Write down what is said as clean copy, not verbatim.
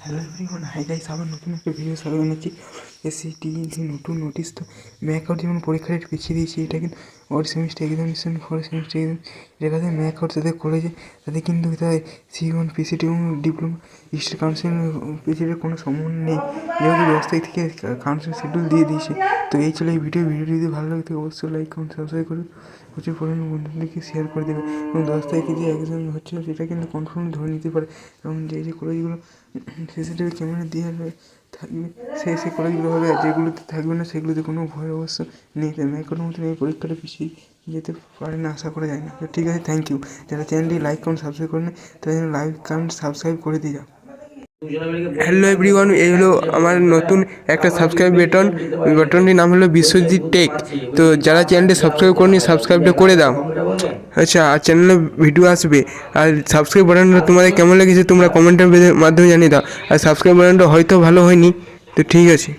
Hello everyone, hi guys, আবার নতুন একটা ভিডিও সবাই বানাচ্ছি। এসসিটি নতুন নোটিশ তো ম্যাকআউট যেমন পরীক্ষা ডেট পিছিয়ে দিয়েছি, এটা কিন্তু ওর semester examination four semester exam এটা কাছে ম্যাকআউট তাদের কলেজে তাদের কিন্তু তাদের C1 পিসিটি এবং ডিপ্লোমা স্টেট কাউন্সিল পিসিটির কোনো সম্বন্ধ নেই, যেহেতু 10 তারিখ থেকে কাউন্সিল শিডিউল দিয়ে দিয়েছে। তো এই ছিল এই ভিডিওটি যদি ভালো লাগে অবশ্যই লাইক কমেন্ট সাবস্ক্রাইব করুন, প্রচুর পরিমাণে বন্ধুদেরকে শেয়ার করে দেবে। এবং 10 তারিখে যে এক্সাম হচ্ছিল সেটা কিন্তু কনফার্ম ধরে নিতে পারে, এবং যে কলেজগুলো সিসিটিভি ক্যামেরা দেওয়া থাকবে সেই কলেজগুলো হবে, আর যেগুলোতে থাকবে না সেগুলোতে কোনো ভয় অবশ্য নেই। ম্যাকআউটের মতন এই পরীক্ষাটা পিছিয়ে যেতে পারে না, আশা করা যায় না। তো ঠিক আছে, থ্যাংক ইউ। যারা চ্যানেলটি লাইক কমেন্ট সাবস্ক্রাইব করে নেয় তাদের জন্য লাইক কমেন্ট সাবস্ক্রাইব করে দিয়ে যাও। হ্যালো এভরিওয়ান, এই হলো আমার নতুন একটা সাবস্ক্রাইব বাটনটির নাম হলো বিশ্বজিৎ টেক। তো যারা চ্যানেলটি সাবস্ক্রাইব করেনি সাবস্ক্রাইবটা করে দাও। আচ্ছা, আর চ্যানেলে ভিডিও আসবে, আর সাবস্ক্রাইব বাটনটা তোমাদের কেমন লেগেছে তোমরা কমেন্টের মাধ্যমে জানিয়ে দাও। আর সাবস্ক্রাইব বাটনটা হয়তো ভালো হয়নি, তো ঠিক আছে।